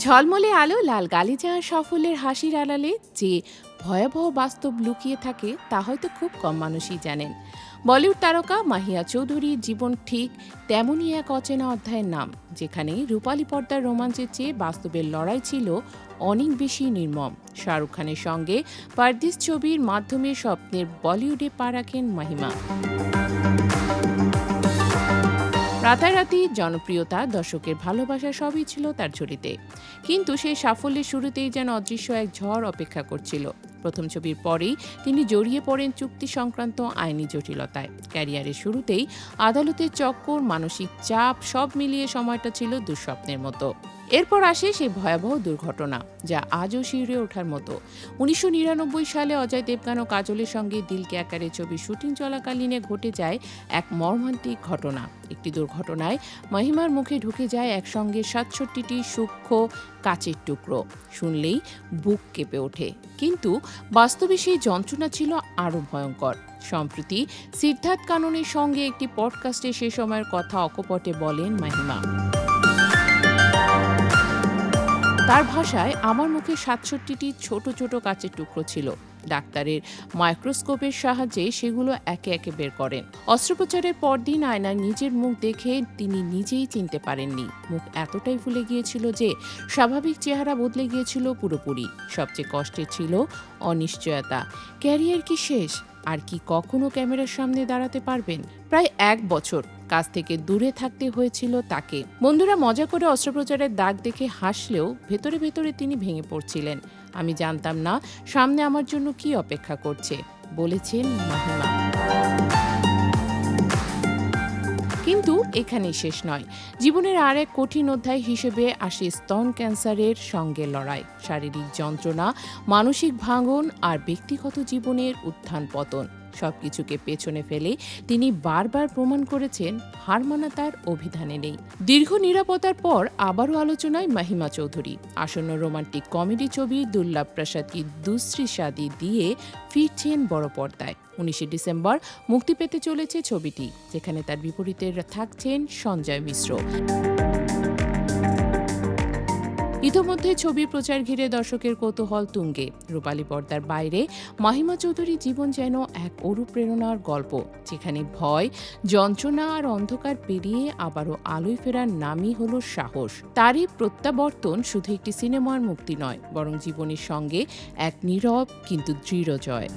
ঝলমলে আলো, লাল গালিচা আর সাফল্যের হাসির আড়ালে যে ভয়াবহ বাস্তব লুকিয়ে থাকে তা হয়তো খুব কম মানুষই জানেন। বলিউড তারকা মাহিয়া চৌধুরীর জীবন ঠিক তেমনই এক অচেনা অধ্যায়ের নাম, যেখানে রূপালী পর্দার রোমাঞ্চের চেয়ে বাস্তবের লড়াই ছিল অনেক বেশি নির্মম। শাহরুখ খানের সঙ্গে পারদিস ছবির মাধ্যমে স্বপ্নের বলিউডে পা রাখেন মাহিমা। রাতারাতি জনপ্রিয়তা, দর্শকের ভালোবাসা সবই ছিল তার ঝুলিতে। কিন্তু সেই সাফল্যের শুরুতেই যেন অদৃশ্য এক ঝড় অপেক্ষা করছিল। প্রথম ছবির পরেই তিনি জড়িয়ে পড়েন চুক্তি সংক্রান্ত আইনি জটিলতায়। ক্যারিয়ারের শুরুতেই আদালতের চক্কর, মানসিক চাপ, সব মিলিয়ে সময়টা ছিল দুঃস্বপ্নের মতো। এরপর আসে সেই ভয়াবহ দুর্ঘটনা, যা আজও শিউরে ওঠার মতো। 1999 সালে অজয় দেবগন ও কাজলের সঙ্গে দিল কে আকারে ছবির শুটিং চলাকালীনে ঘটে যায় এক মর্মান্তিক ঘটনা। একটি দুর্ঘটনায় মহিমার মুখে ঢুকে যায় একসঙ্গে 67টি সূক্ষ্ম কাচের টুকরো। শুনলেই বুক কেঁপে ওঠে, কিন্তু বাস্তবে সেই যন্ত্রণা ছিল আরও ভয়ঙ্কর। সম্প্রতি সিদ্ধার্থ কাননের সঙ্গে একটি পডকাস্টে সে সময়ের কথা অকপটে বলেন মাহিমা। তার ভাষায়, আমার মুখে 67টি ছোট ছোট কাচের টুকরো ছিল। ডাক্তারের মাইক্রোস্কোপের সাহায্যে সেগুলো একে একে বের করেন। অস্ত্রোপচারের পরদিন আয়নায় নিজের মুখ দেখে তিনি নিজেই চিনতে পারেননি। মুখ এতটাই ফুলে গিয়েছিল যে স্বাভাবিক চেহারা বদলে গিয়েছিল পুরোপুরি। সবচেয়ে কষ্টের ছিল অনিশ্চয়তা। ক্যারিয়ার কি শেষ? আর কি কখনো ক্যামেরার সামনে দাঁড়াতে পারবেন? প্রায় 1 বছর কাজ থেকে দূরে থাকতে হয়েছিল তাকে। বন্ধুরা মজা করে অস্ত্রোপচারের দাগ দেখে হাসলেও ভেতরে ভেতরে তিনি ভেঙে পড়ছিলেন। আমি জানতাম না সামনে আমার জন্য কি অপেক্ষা করছে, বলেছেন মাহিমা। কিন্তু এখানেই শেষ নয়। জীবনের আর এক কঠিন অধ্যায় হিসেবে আসে স্তন ক্যান্সারের সঙ্গে লড়াই। শারীরিক যন্ত্রণা, মানসিক ভাঙন আর ব্যক্তিগত জীবনের উত্থান পতন সবকিছুকে পেছনে ফেলে তিনি বারবার প্রমাণ করেছেন হার মানা তার অভিধানে নেই। দীর্ঘ নিরাপত্তার পর আবারও আলোচনায় মাহিমা চৌধুরী। আসন্ন রোমান্টিক কমেডি ছবি দুর্লভ প্রসাদ কি দুসরি শাদি দিয়ে ফিরছেন বড় পর্দায়। 19 ডিসেম্বর মুক্তি পেতে চলেছে ছবিটি, যেখানে তার বিপরীতে থাকছেন সঞ্জয় মিশ্র। ইতোমধ্যে ছবির প্রচার ঘিরে দর্শকের কৌতূহল তুঙ্গে। রূপালী পর্দার বাইরে মাহিমা চৌধুরীর জীবন যেন এক অনুপ্রেরণার গল্প, যেখানে ভয়, যন্ত্রণা আর অন্ধকার পেরিয়ে আবারও আলোয় ফেরার নামই হলো সাহস। তারই প্রত্যাবর্তন শুধু একটি সিনেমার মুক্তি নয়, বরং জীবনের সঙ্গে এক নীরব কিন্তু দৃঢ় জয়।